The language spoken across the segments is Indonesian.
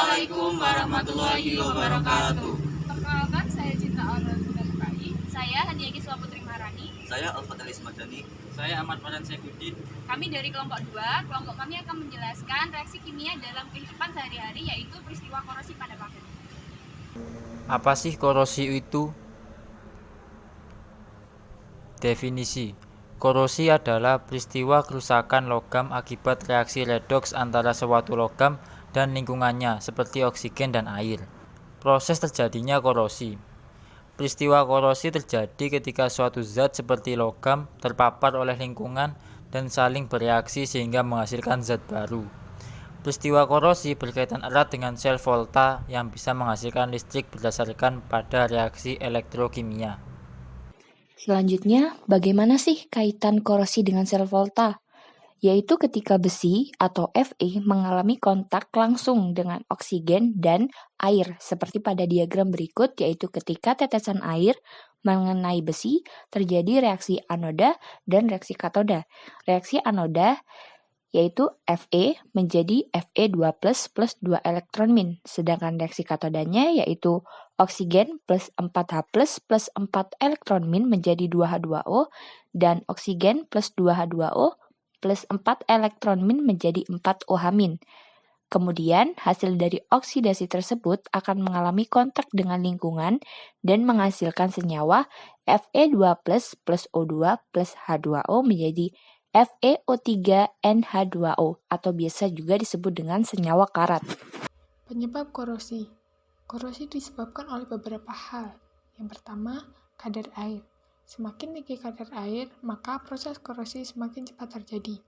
Assalamualaikum warahmatullahi wabarakatuh. Perkenalkan, saya Cinta Aurel. Saya Hadiah Kiswa Putri Maharani. Saya Al-Fatih Madani. Saya Ahmad Farhan Saifuddin. Kami dari kelompok 2. Kelompok kami akan menjelaskan reaksi kimia dalam kehidupan sehari-hari, yaitu peristiwa korosi pada paku. Apa sih korosi itu? Definisi: korosi adalah peristiwa kerusakan logam akibat reaksi redoks antara suatu logam dan lingkungannya seperti oksigen dan air. Proses terjadinya korosi. Peristiwa korosi terjadi ketika suatu zat seperti logam terpapar oleh lingkungan dan saling bereaksi sehingga menghasilkan zat baru. Peristiwa korosi berkaitan erat dengan sel volta yang bisa menghasilkan listrik berdasarkan pada reaksi elektrokimia. Selanjutnya, bagaimana sih kaitan korosi dengan sel volta? Yaitu ketika besi atau Fe mengalami kontak langsung dengan oksigen dan air, seperti pada diagram berikut, yaitu ketika tetesan air mengenai besi, terjadi reaksi anoda dan reaksi katoda. Reaksi anoda yaitu Fe menjadi Fe2+ plus 2 elektron min, sedangkan reaksi katodanya yaitu oksigen plus 4H plus 4 elektron min menjadi 2H2O, dan oksigen plus 2H2O plus 4 elektron min menjadi 4OH min. Kemudian, hasil dari oksidasi tersebut akan mengalami kontak dengan lingkungan dan menghasilkan senyawa Fe2+ plus O2 plus H2O menjadi FeO3NH2O, atau biasa juga disebut dengan senyawa karat. Penyebab korosi. Korosi disebabkan oleh beberapa hal. Yang pertama, kadar air. Semakin tinggi kadar air, maka proses korosi semakin cepat terjadi.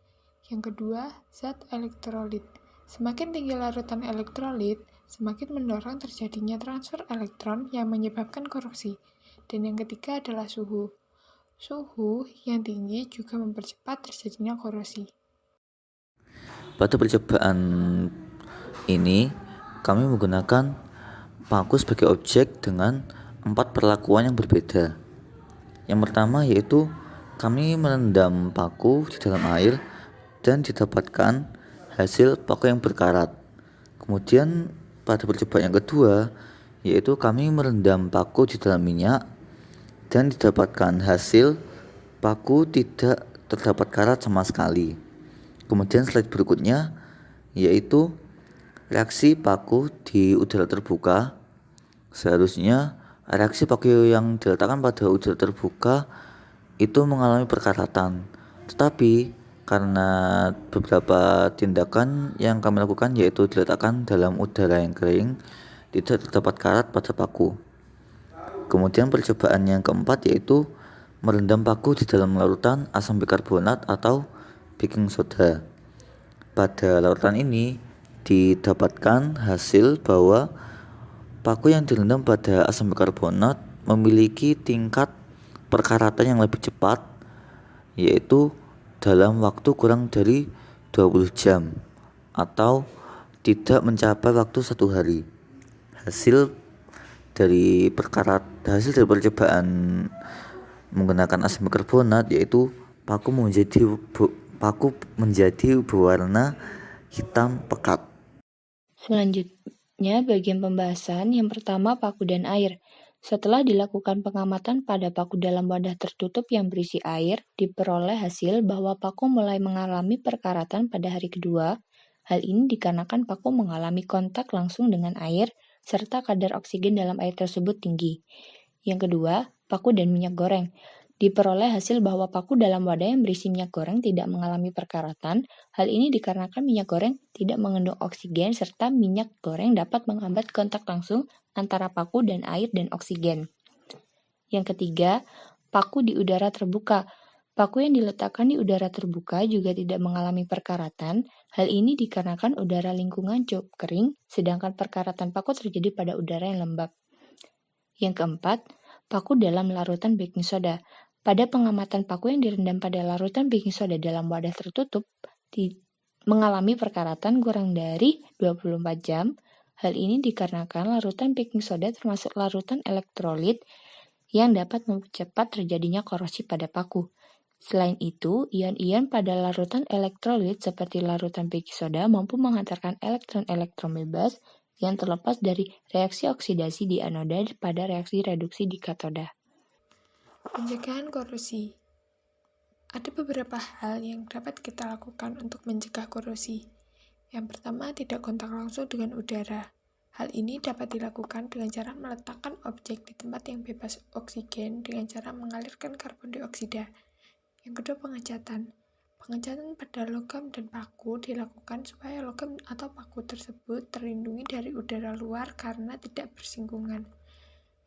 Yang kedua, zat elektrolit. Semakin tinggi larutan elektrolit, semakin mendorong terjadinya transfer elektron yang menyebabkan korosi. Dan yang ketiga adalah suhu. Suhu yang tinggi juga mempercepat terjadinya korosi. Pada percobaan ini, kami menggunakan paku sebagai objek dengan 4 perlakuan yang berbeda. Yang pertama yaitu kami merendam paku di dalam air dan didapatkan hasil paku yang berkarat. Kemudian pada percobaan yang kedua yaitu kami merendam paku di dalam minyak dan didapatkan hasil paku tidak terdapat karat sama sekali. Kemudian slide berikutnya yaitu reaksi paku di udara terbuka. Seharusnya reaksi paku yang diletakkan pada udara terbuka itu mengalami perkaratan. Tetapi karena beberapa tindakan yang kami lakukan yaitu diletakkan dalam udara yang kering, tidak terdapat karat pada paku. Kemudian percobaan yang keempat yaitu merendam paku di dalam larutan asam bikarbonat atau baking soda. Pada larutan ini didapatkan hasil bahwa paku yang direndam pada asam bikarbonat memiliki tingkat perkaratan yang lebih cepat, yaitu dalam waktu kurang dari 20 jam atau tidak mencapai waktu 1 hari. Hasil dari percobaan menggunakan asam bikarbonat yaitu paku menjadi berwarna hitam pekat. Selanjutnya, bagian pembahasan yang pertama, paku dan air. Setelah dilakukan pengamatan pada paku dalam wadah tertutup yang berisi air, diperoleh hasil bahwa paku mulai mengalami perkaratan pada hari kedua. Hal ini dikarenakan paku mengalami kontak langsung dengan air, serta kadar oksigen dalam air tersebut tinggi. Yang kedua, paku dan minyak goreng. Diperoleh hasil bahwa paku dalam wadah yang berisi minyak goreng tidak mengalami perkaratan. Hal ini dikarenakan minyak goreng tidak mengandung oksigen, serta minyak goreng dapat menghambat kontak langsung antara paku dan air dan oksigen. Yang ketiga, paku di udara terbuka. Paku yang diletakkan di udara terbuka juga tidak mengalami perkaratan. Hal ini dikarenakan udara lingkungan cukup kering, sedangkan perkaratan paku terjadi pada udara yang lembab. Yang keempat, paku dalam larutan baking soda. Pada pengamatan paku yang direndam pada larutan baking soda dalam wadah tertutup mengalami perkaratan kurang dari 24 jam. Hal ini dikarenakan larutan baking soda termasuk larutan elektrolit yang dapat mempercepat terjadinya korosi pada paku. Selain itu, ion-ion pada larutan elektrolit seperti larutan baking soda mampu menghantarkan elektron-elektron bebas yang terlepas dari reaksi oksidasi di anoda pada reaksi reduksi di katoda. Pencegahan korosi. Ada beberapa hal yang dapat kita lakukan untuk mencegah korosi. Yang pertama, tidak kontak langsung dengan udara. Hal ini dapat dilakukan dengan cara meletakkan objek di tempat yang bebas oksigen dengan cara mengalirkan karbon dioksida. Yang kedua, pengecatan. Pengecatan pada logam dan paku dilakukan supaya logam atau paku tersebut terlindungi dari udara luar karena tidak bersinggungan.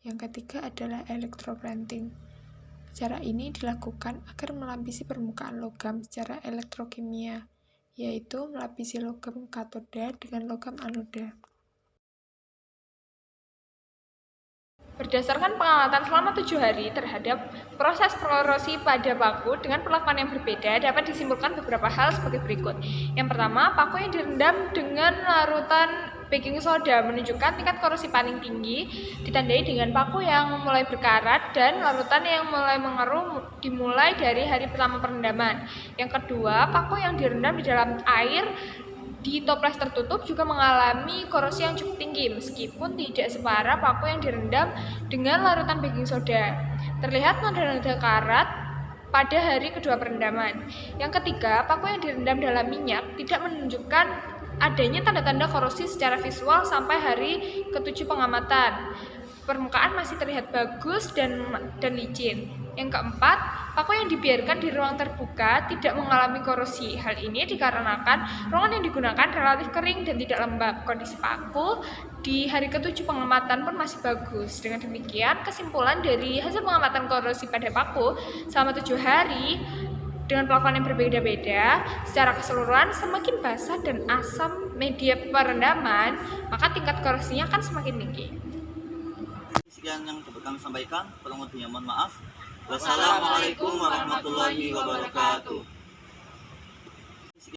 Yang ketiga adalah electroplanting. Cara ini dilakukan agar melapisi permukaan logam secara elektrokimia, yaitu melapisi logam katoda dengan logam anoda. Berdasarkan pengamatan selama 7 hari terhadap proses korosi pada paku dengan perlakuan yang berbeda, dapat disimpulkan beberapa hal sebagai berikut. Yang pertama, paku yang direndam dengan larutan baking soda menunjukkan tingkat korosi paling tinggi, ditandai dengan paku yang mulai berkarat dan larutan yang mulai mengeruh dimulai dari hari pertama perendaman. Yang kedua, paku yang direndam di dalam air di toples tertutup juga mengalami korosi yang cukup tinggi, meskipun tidak separah paku yang direndam dengan larutan baking soda. Terlihat noda-noda karat pada hari kedua perendaman. Yang ketiga, paku yang direndam dalam minyak tidak menunjukkan adanya tanda-tanda korosi secara visual sampai hari ke-7 pengamatan. Permukaan masih terlihat bagus dan licin. Yang keempat, paku yang dibiarkan di ruang terbuka tidak mengalami korosi. Hal ini dikarenakan ruangan yang digunakan relatif kering dan tidak lembab. Kondisi paku di hari ke-7 pengamatan pun masih bagus. Dengan demikian, kesimpulan dari hasil pengamatan korosi pada paku selama 7 hari dengan pelakuan yang berbeda-beda, secara keseluruhan semakin basah dan asam media perendaman, maka tingkat korosinya akan semakin tinggi. Sekian yang dapat kami sampaikan. Kurang lebihnya mohon maaf. Wassalamualaikum warahmatullahi wabarakatuh.